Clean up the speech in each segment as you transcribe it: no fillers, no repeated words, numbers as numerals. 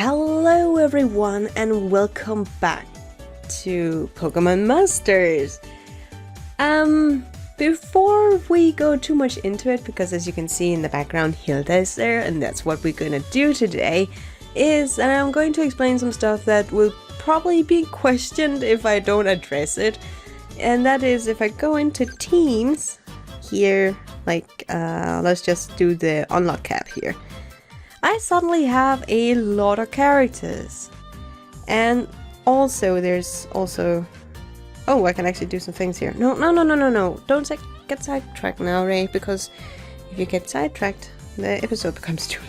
Hello everyone and welcome back to Pokemon Masters. Before we go too much into it, because as you can see in the background, Hilda is there, and that's what we're gonna do today, is I'm going to explain some stuff that will probably be questioned if I don't address it. And that is, if I go into teams here, like, let's just do the unlock cap here. I suddenly have a lot of characters. And also, there's also... Oh, I can actually do some things here. No. Don't get sidetracked now, Ray, because if you get sidetracked, the episode becomes too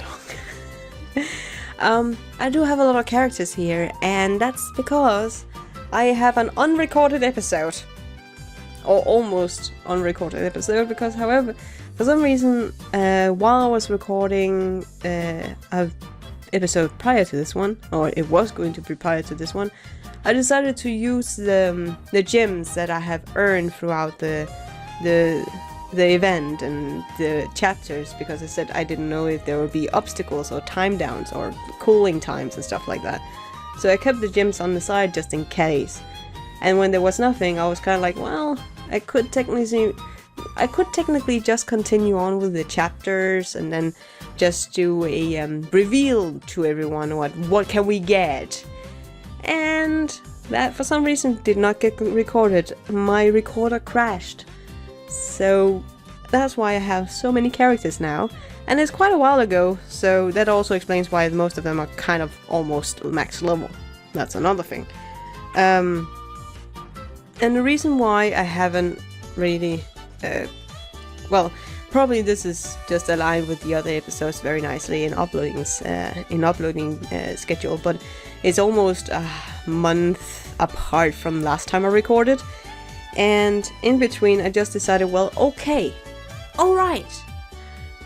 long. I do have a lot of characters here, and that's because I have an unrecorded episode. Or almost unrecorded episode, because however, for some reason, while I was recording an episode prior to this one, or it was going to be prior to this one, I decided to use the gems that I have earned throughout the event and the chapters, because I said I didn't know if there would be obstacles or time downs or cooling times and stuff like that. So I kept the gems on the side just in case. And when there was nothing, I was kind of like, well, I could technically just continue on with the chapters and then just do a reveal to everyone what can we get. And that for some reason did not get recorded. My recorder crashed. So that's why I have so many characters now. And it's quite a while ago, so that also explains why most of them are kind of almost max level. That's another thing. And the reason why I haven't really, well, probably this is just aligned with the other episodes very nicely in uploading schedule, but it's almost a month apart from last time I recorded, and in between I just decided, well, okay, alright,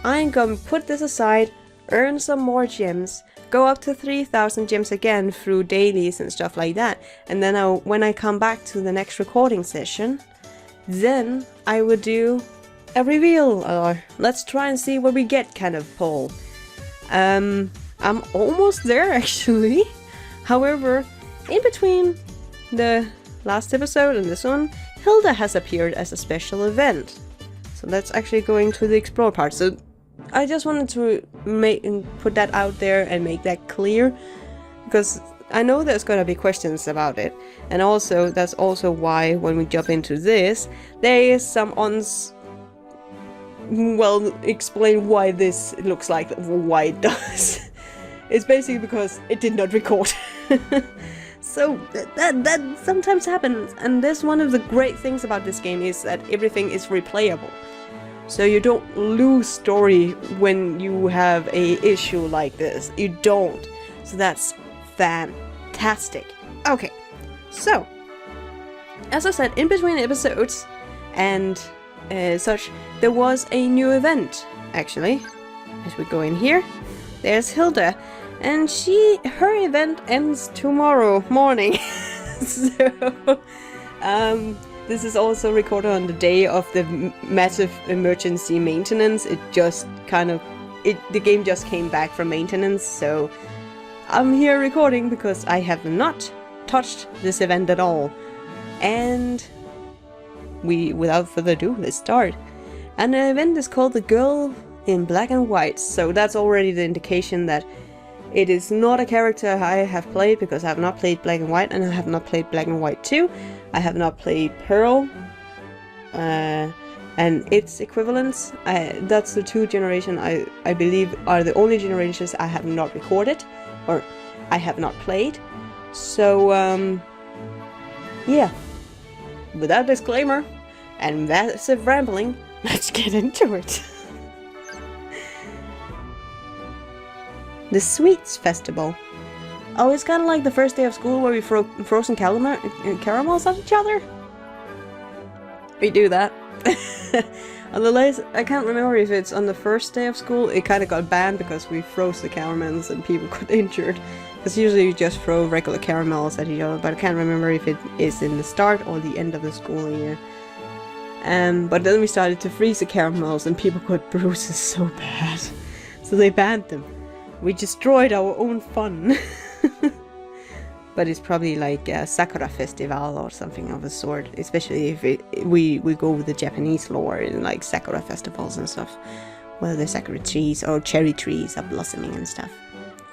I'm gonna put this aside, earn some more gems, go up to 3,000 gems again through dailies and stuff like that, and then when I come back to the next recording session, then I would do a reveal, or let's try and see what we get kind of poll. I'm almost there actually. However, in between the last episode and this one, Hilda has appeared as a special event. So let's actually go into the explore part. So I just wanted to put that out there and make that clear, because I know there's gonna be questions about it, and also that's also why when we jump into this, there is some well, explain why this looks like why it does. It's basically because it did not record. So that sometimes happens, and that's one of the great things about this game, is that everything is replayable. So you don't lose story when you have a issue like this. You don't. So that's fantastic. Okay, so as I said, in between episodes and such, there was a new event actually. As we go in here, there's Hilda, and her event ends tomorrow morning. So this is also recorded on the day of the massive emergency maintenance. It just the game just came back from maintenance, so I'm here recording because I have not touched this event at all. And without further ado, let's start. And the event is called The Girl in Black and White, so that's already the indication that it is not a character I have played, because I have not played Black and White, and I have not played Black and White 2. I have not played Pearl, and its equivalents. That's the two generations I believe are the only generations I have not recorded, or I have not played. So, yeah. Without disclaimer and massive rambling, let's get into it. The Sweets Festival. Oh, it's kind of like the first day of school where we throw frozen caramels at each other. We do that. On the latest, I can't remember if it's on the first day of school. It kind of got banned because we froze the caramels and people got injured. Because usually you just throw regular caramels at each other, but I can't remember if it is in the start or the end of the school year. But then we started to freeze the caramels and people got bruises so bad. So they banned them. We destroyed our own fun. But it's probably like a Sakura festival or something of a sort, especially if we go with the Japanese lore in like Sakura festivals and stuff, where the Sakura trees or cherry trees are blossoming and stuff.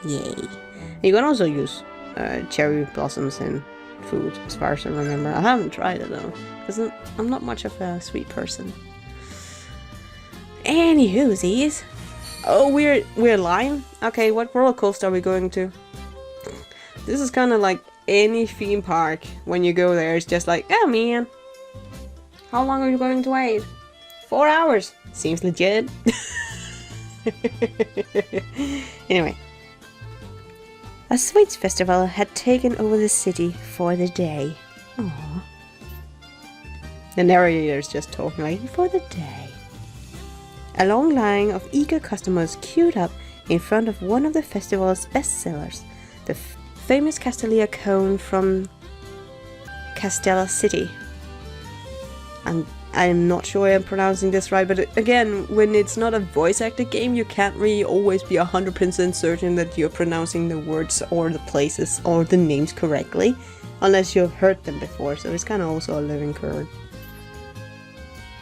Yay! You can also use cherry blossoms in food, as far as I remember. I haven't tried it though, because I'm not much of a sweet person. Anywhoosies. Oh, we're lying? Okay, what roller coaster are we going to? This is kind of like any theme park. When you go there, it's just like, oh man, how long are you going to wait? 4 hours. Seems legit. Anyway. A sweets festival had taken over the city for the day. Aww. The narrator's just talking like, for the day. A long line of eager customers queued up in front of one of the festival's bestsellers, the famous Castelia cone from Castelia City. I'm not sure I'm pronouncing this right, but again, when it's not a voice acted game, you can't really always be 100% certain that you're pronouncing the words or the places or the names correctly, unless you've heard them before, so it's kind of also a learning curve.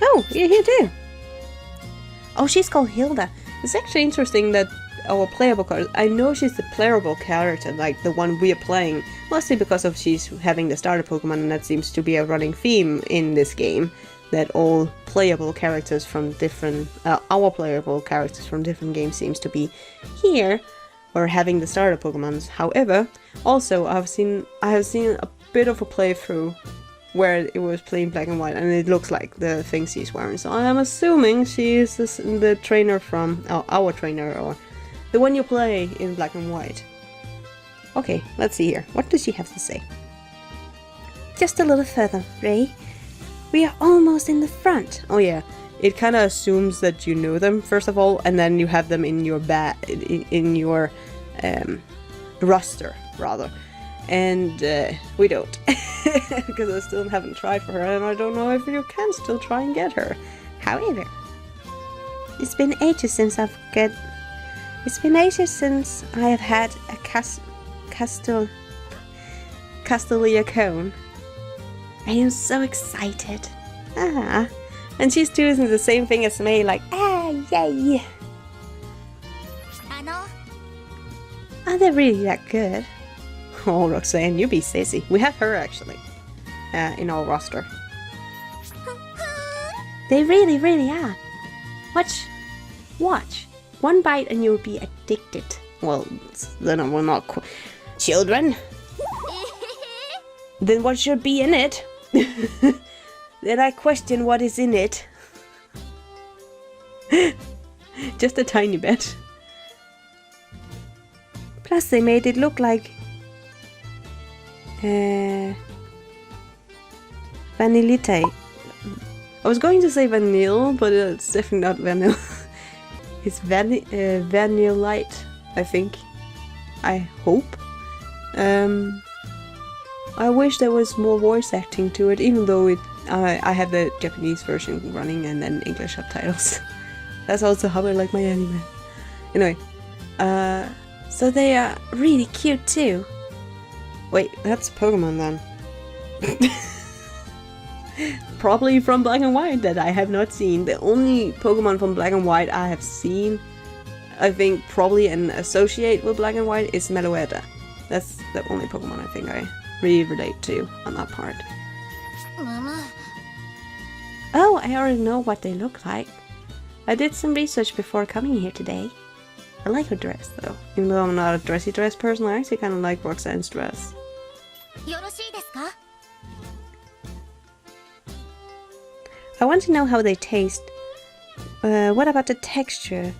Oh, you're here too! Oh, she's called Hilda. It's actually interesting that our playable card, I know she's the playable character, like the one we are playing, mostly because of she's having the starter Pokemon, and that seems to be a running theme in this game, that all playable characters from different, our playable characters from different games seems to be here, or having the starter Pokemons. However, also I have seen a bit of a playthrough where it was plain black and white, and it looks like the things she's wearing, so I'm assuming she is the trainer from, our trainer, or the one you play in black and white. Okay, let's see here. What does she have to say? Just a little further, Ray. We are almost in the front. Oh yeah, it kind of assumes that you know them first of all, and then you have them in your roster rather. And we don't, because I still haven't tried for her, and I don't know if you can still try and get her. However, it's been ages since I have had a Castelia cone. I am so excited. Ah, and she's doing the same thing as me, like, ah, yay. Are they really that good? Oh, Roxanne, you be sassy. We have her actually in our roster. They really, really are. Watch. One bite and you'll be addicted. Well, then I will not. Children. Then what should be in it? Then I question what is in it. Just a tiny bit. Plus they made it look like Vanillite. I was going to say vanille, but it's definitely not vanilla. It's vanillite, I think. I hope. I wish there was more voice acting to it, even though I have the Japanese version running and then English subtitles. That's also how I like my anime. Anyway, so they are really cute too. Wait, that's Pokemon then. Probably from Black and White that I have not seen. The only Pokemon from Black and White I have seen, I think probably and associate with Black and White, is Metalreita. That's the only Pokemon I think I really relate to on that part. Mama. Oh, I already know what they look like. I did some research before coming here today. I like her dress though. Even though I'm not a dressy dress person, I actually kind of like Roxanne's dress. I want to know how they taste. What about the texture?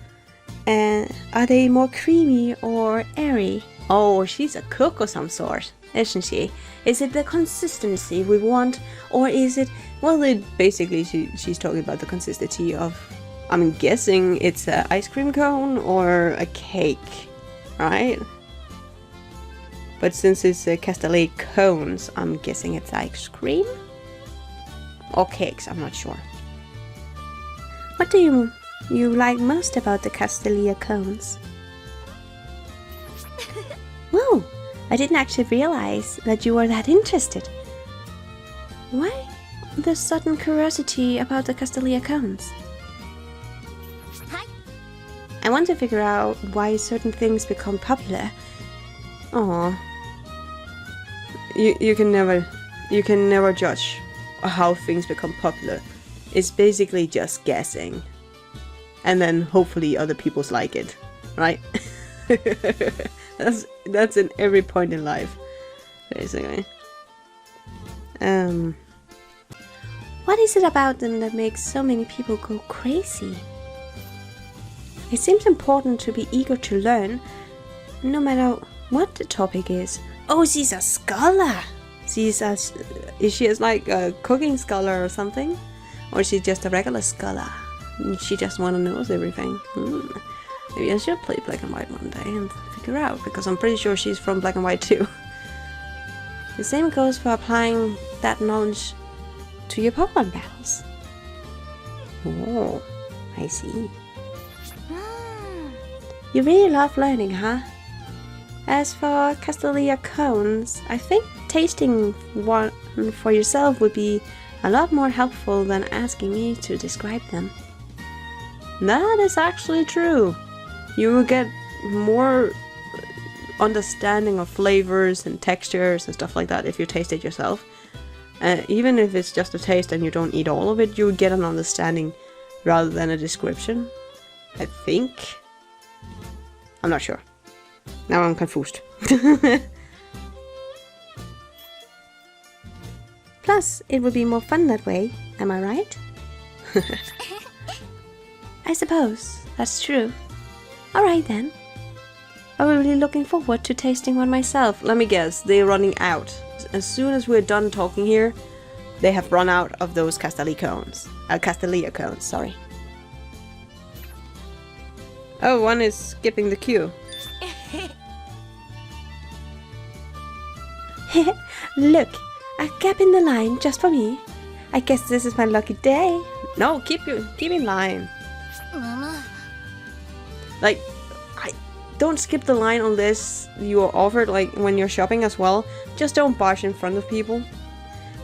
Are they more creamy or airy? Oh, she's a cook of some sort, isn't she? Is it the consistency we want, or is it... Well, basically she's talking about the consistency of... I'm guessing it's an ice cream cone or a cake, right? But since it's Castelia cones, I'm guessing it's ice cream? Or cakes, I'm not sure. What do you like most about the Castelia cones? Whoa, I didn't actually realize that you were that interested. Why this sudden curiosity about the Castelia cones? I want to figure out why certain things become popular. Aww. You can never judge how things become popular. It's basically just guessing. And then hopefully other people like it, right? that's in every point in life, basically. What is it about them that makes so many people go crazy? It seems important to be eager to learn, no matter what the topic is. Oh, she's a scholar! Is she like a cooking scholar or something? Or is she just a regular scholar? She just wanna knows everything. Maybe I should play Black and White one day and figure out, because I'm pretty sure she's from Black and White too. The same goes for applying that knowledge to your Pokemon battles. Oh, I see. You really love learning, huh? As for Castelia cones, I think tasting one for yourself would be a lot more helpful than asking me to describe them. That is actually true. You will get more understanding of flavors and textures and stuff like that if you taste it yourself. Even if it's just a taste and you don't eat all of it, you would get an understanding rather than a description. I think. I'm not sure. Now I'm confused. Plus, it would be more fun that way, am I right? I suppose that's true. Alright then. I'm really looking forward to tasting one myself. Let me guess, they're running out. As soon as we're done talking here, they have run out of those Castelia cones. Castelia cones, sorry. Oh, one is skipping the queue. Look, a gap in the line just for me. I guess this is my lucky day. No, keep in line. Like, don't skip the line unless you are offered, like when you're shopping as well. Just don't barge in front of people.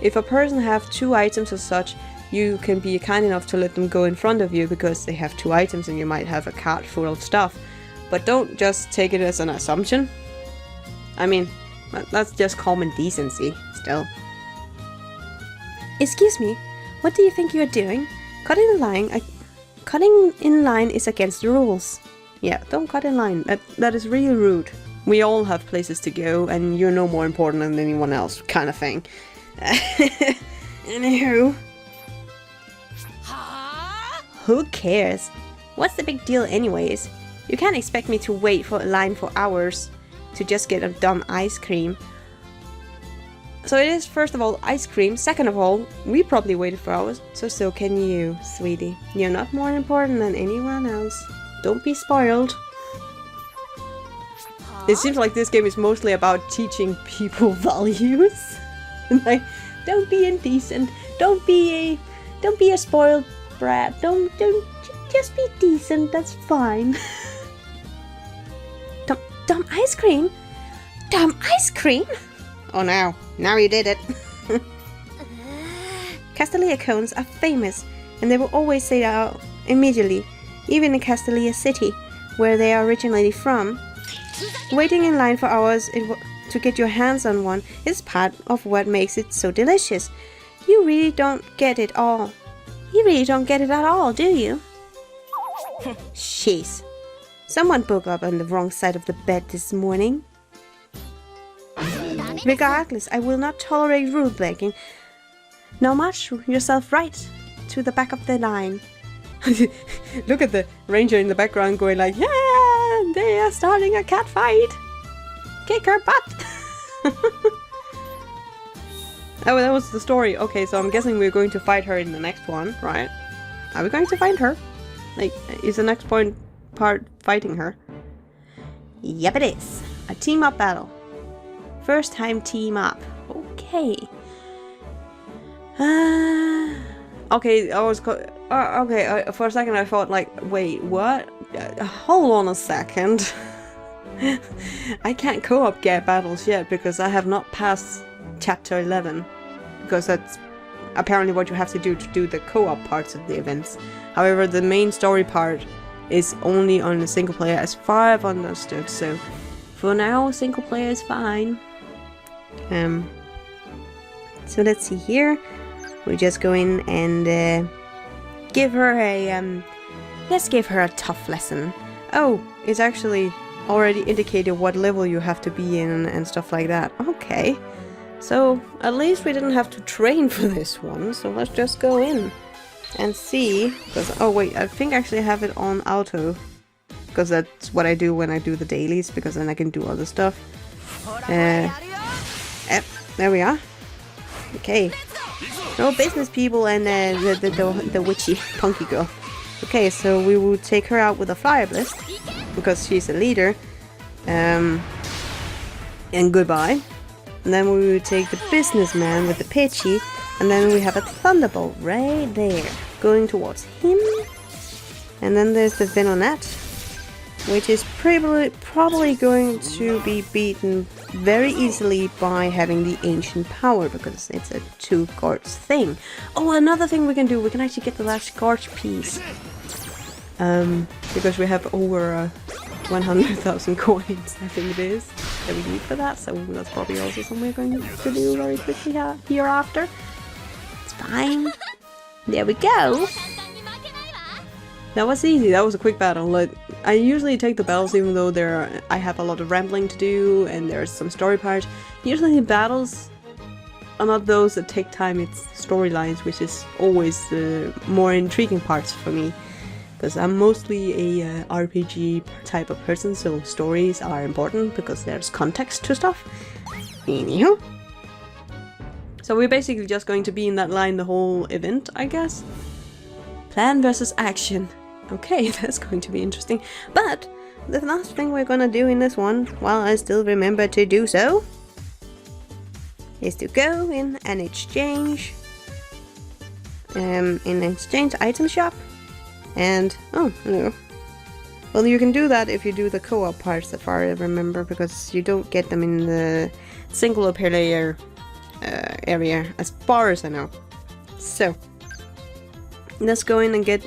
If a person have 2 items or such, you can be kind enough to let them go in front of you because they have 2 items and you might have a cart full of stuff. But don't just take it as an assumption. I mean, that's just common decency, still. Excuse me, what do you think you're doing? Cutting in line is against the rules. Yeah, don't cut in line. That is really rude. We all have places to go and you're no more important than anyone else, kind of thing. Anywho. Who cares? What's the big deal anyways? You can't expect me to wait for a line for hours to just get a dumb ice cream. So it is, first of all, ice cream. Second of all, we probably waited for hours. So can you, sweetie. You're not more important than anyone else. Don't be spoiled. It seems like this game is mostly about teaching people values. Like, don't be indecent. Don't be a spoiled brat. Don't just be decent. That's fine. Dumb ice cream? Dumb ice cream? Oh, now you did it. Castelia cones are famous, and they will always say that immediately, even in Castelia City, where they are originally from. Waiting in line for hours to get your hands on one is part of what makes it so delicious. You really don't get it all. You really don't get it at all, do you? Jeez. Someone woke up on the wrong side of the bed this morning. Regardless, I will not tolerate rule breaking. Now march yourself right to the back of the line. Look at the ranger in the background going like, yeah, they are starting a cat fight. Kick her butt. Oh, that was the story. Okay, so I'm guessing we're going to fight her in the next one, right? Are we going to fight her? Like, is the next part fighting her? Yep, it is. A team-up battle. First time team-up. Okay. Okay, I was for a second I thought like, wait, what? Hold on a second. I can't co-op get battles yet because I have not passed chapter 11. Because that's apparently what you have to do the co-op parts of the events. However, the main story part is only on the single player as far as I've understood. So for now, single player is fine. So let's see here. We just go in and give her a let's give her a tough lesson. Oh, it's actually already indicated what level you have to be in and stuff like that. Okay. So at least we didn't have to train for this one. So let's just go in and see. Because oh wait, I think I actually have it on auto. Because that's what I do when I do the dailies. Because then I can do other stuff. Yep, there we are. Okay. No business people and the witchy punky girl. Okay, so we will take her out with a fire blast because she's a leader. And goodbye. And then we will take the businessman with the pitchy, and then we have a thunderbolt right there going towards him. And then there's the Venonat, which is probably going to be beaten very easily by having the ancient power, because it's a 2 guards thing. Oh, another thing we can do, we can actually get the last guard piece. Because we have over 100,000 coins, I think it is, that we need for that, so that's probably also something we're going to do very quickly hereafter. It's fine. There we go. That was easy, that was a quick battle. Like, I usually take the battles even though I have a lot of rambling to do and there's some story parts. Usually the battles are not those that take time, it's storylines, which is always the more intriguing parts for me. Because I'm mostly a RPG type of person, so stories are important because there's context to stuff. Anywho. So we're basically just going to be in that line the whole event, I guess. Plan versus action. Okay, that's going to be interesting. But the last thing we're gonna do in this one, while I still remember to do so, is to go in and exchange item shop. And oh, hello. Well, you can do that if you do the co-op parts, as far as I remember, because you don't get them in the single player area, as far as I know. So let's go in and get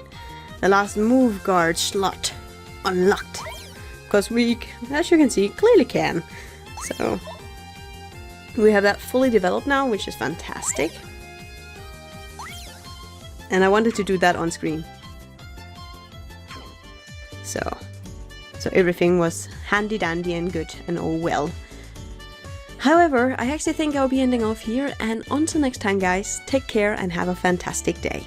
the last move guard slot unlocked, because we, as you can see, clearly can. So we have that fully developed now, which is fantastic. And I wanted to do that on screen. So everything was handy dandy and good and all well. However, I actually think I'll be ending off here, and until next time guys, take care and have a fantastic day.